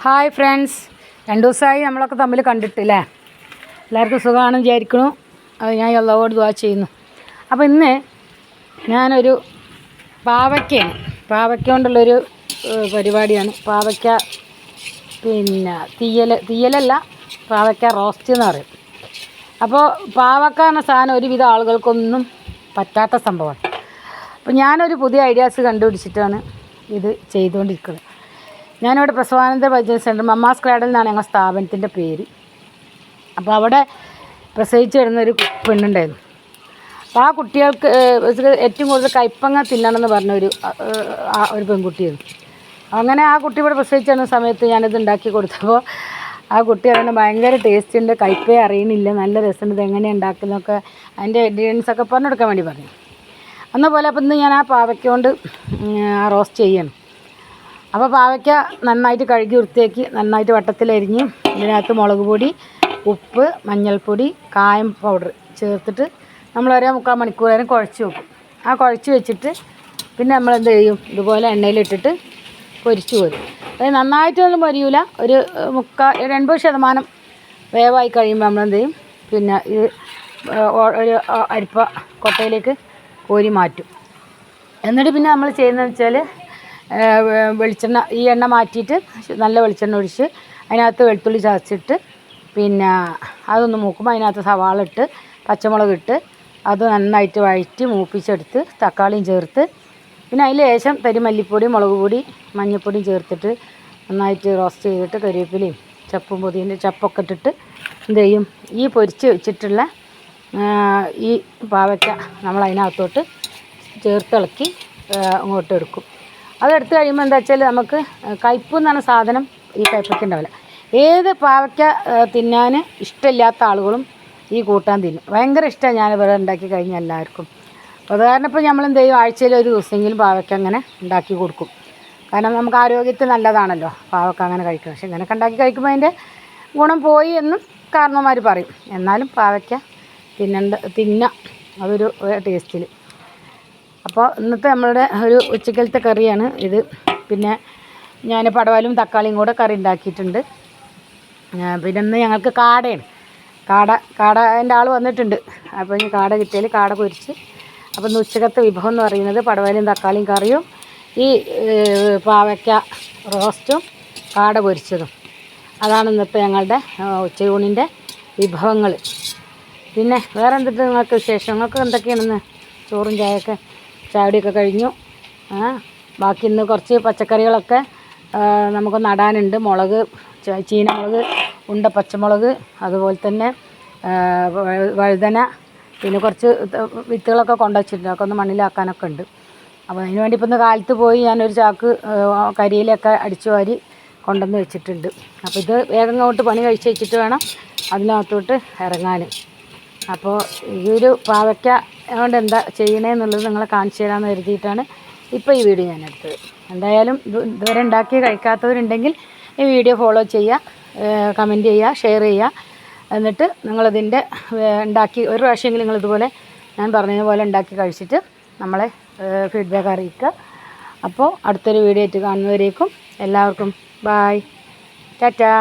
Hi friends, 2 ദിവസമായി നമ്മളൊക്കെ തമ്മിൽ കണ്ടിട്ടില്ലേ? എല്ലാവർക്കും സുഖമാണെന്ന് വിചാരിക്കണു. അത് ഞാൻ അല്ലാഹുവോട് ദുആ ചെയ്യുന്നു. അപ്പോൾ ഇന്ന് ഞാനൊരു പാവയ്ക്ക കൊണ്ടുള്ളൊരു പരിപാടിയാണ്. പാവയ്ക്ക പിന്നെ തീയലല്ല, പാവയ്ക്ക റോസ്റ്റ് എന്ന് പറയും. അപ്പോൾ പാവയ്ക്ക എന്ന സാധനം ഒരുവിധ ആളുകൾക്കൊന്നും പറ്റാത്ത സംഭവമാണ്. അപ്പോൾ ഞാനൊരു പുതിയ ഐഡിയാസ് കണ്ടുപിടിച്ചിട്ടാണ് ഇത് ചെയ്തുകൊണ്ടിരിക്കുന്നത്. ഞാനിവിടെ പ്രസവാനന്തര പരിചരണ സെൻറ്റർ മമ്മാസ് ക്രാഡിൽ നിന്നാണ് ഞങ്ങളുടെ സ്ഥാപനത്തിൻ്റെ പേര്. അപ്പോൾ അവിടെ പ്രസവിച്ച് വരുന്നൊരു പെണ്ണുണ്ടായിരുന്നു. അപ്പോൾ ആ കുട്ടികൾക്ക് ഏറ്റവും കൂടുതൽ കയ്പ്പങ്ങ തിന്നണമെന്ന് പറഞ്ഞൊരു പെൺകുട്ടിയായിരുന്നു. അങ്ങനെ ആ കുട്ടി ഇവിടെ പ്രസവിച്ച് വരുന്ന സമയത്ത് ഞാനിത് ഉണ്ടാക്കി കൊടുത്തപ്പോൾ ആ കുട്ടി അതിന് ഭയങ്കര ടേസ്റ്റ് ഉണ്ട്, കയ്പ്പേ അറിയണില്ല, നല്ല രസമുണ്ട്, ഇത് എങ്ങനെയാണ് ഉണ്ടാക്കുന്നതൊക്കെ അതിൻ്റെ ഇൻഗ്രീഡിയൻസൊക്കെ പറഞ്ഞു കൊടുക്കാൻ വേണ്ടി പറഞ്ഞു. എന്നപോലെ അപ്പം ഇന്ന് ഞാൻ ആ പാവയ്ക്ക കൊണ്ട് റോസ്റ്റ് ചെയ്യണം. അപ്പോൾ പാവയ്ക്ക നന്നായിട്ട് കഴുകി വൃത്തിയാക്കി നന്നായിട്ട് വട്ടത്തിലരിഞ്ഞ് ഇതിനകത്ത് മുളക് പൊടി, ഉപ്പ്, മഞ്ഞൾപ്പൊടി, കായം പൗഡർ ചേർത്തിട്ട് നമ്മൾ 1.25 മണിക്കൂർ നേരം കുഴച്ച് വെക്കും. ആ കുഴച്ച് വെച്ചിട്ട് പിന്നെ നമ്മൾ എന്ത് ചെയ്യും, ഇതുപോലെ എണ്ണയിലിട്ടിട്ട് പൊരിച്ച് പോരും. അത് നന്നായിട്ടൊന്നും പൊരിയൂല, ഒരു 80% വേവായി കഴിയുമ്പോൾ നമ്മളെന്ത് ചെയ്യും, പിന്നെ ഇത് ഒരു അരിപ്പ കൊട്ടയിലേക്ക് കോരി മാറ്റും. എന്നിട്ട് പിന്നെ നമ്മൾ ചെയ്യുന്നതെന്ന് വെച്ചാൽ വെളിച്ചെണ്ണ, ഈ എണ്ണ മാറ്റിയിട്ട് നല്ല വെളിച്ചെണ്ണ ഒഴിച്ച് അതിനകത്ത് വെളുത്തുള്ളി ചതച്ചിട്ട് പിന്നെ അതൊന്ന് മൂക്കുമ്പോൾ അതിനകത്ത് സവാള ഇട്ട് പച്ചമുളക് ഇട്ട് അത് നന്നായിട്ട് വഴറ്റി മൂപ്പിച്ചെടുത്ത് തക്കാളിയും ചേർത്ത് പിന്നെ അതിൽ ലേശം മല്ലിപ്പൊടി, മുളക് പൊടി, മഞ്ഞൾപ്പൊടിയും ചേർത്തിട്ട് നന്നായിട്ട് റോസ്റ്റ് ചെയ്തിട്ട് കരിവേപ്പിലയും ചപ്പും പൊതിൻ്റെ ചപ്പൊക്കെ ഇട്ടിട്ട് എന്ത് ചെയ്യും, ഈ പൊരിച്ച് വെച്ചിട്ടുള്ള ഈ പാവയ്ക്ക നമ്മൾ അതിനകത്തോട്ട് ചേർത്തിളക്കി അങ്ങോട്ട് എടുക്കും. അതെടുത്ത് കഴിയുമ്പോൾ എന്താ വെച്ചാൽ നമുക്ക് കയ്പ്പ് എന്ന് പറഞ്ഞ സാധനം ഈ കയ്പ്പയ്ക്ക് ഉണ്ടാവില്ല. ഏത് പാവയ്ക്ക തിന്നാൻ ഇഷ്ടമില്ലാത്ത ആളുകളും ഈ കൂട്ടാൻ തിന്നും. ഭയങ്കര ഇഷ്ടമാണ് ഞാനിവിടെ ഉണ്ടാക്കി കഴിഞ്ഞാൽ എല്ലാവർക്കും. അപ്പോൾ അത് കാരണം ഇപ്പോൾ നമ്മൾ എന്ത് ചെയ്യും, ആഴ്ചയിൽ ഒരു ദിവസമെങ്കിലും പാവയ്ക്ക അങ്ങനെ ഉണ്ടാക്കി കൊടുക്കും. കാരണം നമുക്ക് ആരോഗ്യത്തിന് നല്ലതാണല്ലോ പാവയ്ക്ക അങ്ങനെ കഴിക്കണം. പക്ഷെ ഇങ്ങനെയൊക്കെ ഉണ്ടാക്കി കഴിക്കുമ്പോൾ അതിൻ്റെ ഗുണം പോയി എന്നും കാരണവന്മാർ പറയും. എന്നാലും പാവയ്ക്ക തിന്ന അതൊരു ടേസ്റ്റിൽ. അപ്പോൾ ഇന്നത്തെ നമ്മളുടെ ഒരു ഉച്ചക്കലത്തെ കറിയാണ് ഇത്. പിന്നെ ഞാൻ പടവലും തക്കാളിയും കൂടെ കറി ഉണ്ടാക്കിയിട്ടുണ്ട്. പിന്നെ ഇന്ന് ഞങ്ങൾക്ക് കാടയാണ്. കാടേൻ്റെ ആൾ വന്നിട്ടുണ്ട്. അപ്പോൾ ഇനി കാട കിട്ടിയാൽ കാട പൊരിച്ച്. അപ്പോൾ ഇന്ന് ഉച്ചക്കത്തെ വിഭവം എന്ന് പറയുന്നത് പടവലും തക്കാളിയും കറിയും ഈ പാവയ്ക്ക റോസ്റ്റും കാട പൊരിച്ചതും. അതാണ് ഇന്നത്തെ ഞങ്ങളുടെ ഉച്ചയൂണിൻ്റെ വിഭവങ്ങൾ. പിന്നെ വേറെ എന്തിട്ട് നിങ്ങൾക്ക് വിശേഷം? നിങ്ങൾക്ക് എന്തൊക്കെയാണെന്ന്? ചോറും ചായടിയൊക്കെ കഴിഞ്ഞു. ബാക്കി ഇന്ന് കുറച്ച് പച്ചക്കറികളൊക്കെ നമുക്ക് നടാനുണ്ട്. മുളക്, ചീനമുളക്, പച്ചമുളക്, അതുപോലെ തന്നെ വഴുതന, പിന്നെ കുറച്ച് വിത്തുകളൊക്കെ കൊണ്ടുവച്ചിട്ടുണ്ട്. അതൊക്കെ ഒന്ന് മണ്ണിലാക്കാനൊക്കെ ഉണ്ട്. അപ്പോൾ അതിന് വേണ്ടി ഇപ്പം ഇന്ന് കാലത്ത് പോയി ഞാനൊരു ചാക്ക് കരിയിലൊക്കെ അടിച്ചു വാരി കൊണ്ടുവന്ന് വെച്ചിട്ടുണ്ട്. അപ്പോൾ ഇത് വേഗം അങ്ങോട്ട് പണി കഴിച്ച് വെച്ചിട്ട് വേണം അതിനകത്തോട്ട് ഇറങ്ങാൻ. അപ്പോൾ ഈ ഒരു പാവയ്ക്ക കൊണ്ട് എന്താ ചെയ്യണേന്നുള്ളത് നിങ്ങളെ കാണിച്ചു തരാമെന്ന് കരുതിയിട്ടാണ് ഇപ്പോൾ ഈ വീഡിയോ ഞാൻ എടുത്തത്. എന്തായാലും ഇതുവരെ ഉണ്ടാക്കി കഴിക്കാത്തവരുണ്ടെങ്കിൽ ഈ വീഡിയോ ഫോളോ ചെയ്യുക, കമൻറ്റ് ചെയ്യുക, ഷെയർ ചെയ്യുക. എന്നിട്ട് നിങ്ങളതിൻ്റെ ഉണ്ടാക്കി ഒരു പ്രാവശ്യമെങ്കിലും നിങ്ങളിതുപോലെ ഞാൻ പറഞ്ഞതുപോലെ ഉണ്ടാക്കി കഴിച്ചിട്ട് നമ്മളെ ഫീഡ്ബാക്ക് അറിയിക്കുക. അപ്പോൾ അടുത്തൊരു വീഡിയോ ആയിട്ട് കാണുന്നവരേക്കും എല്ലാവർക്കും ബായ്, ടാറ്റാ.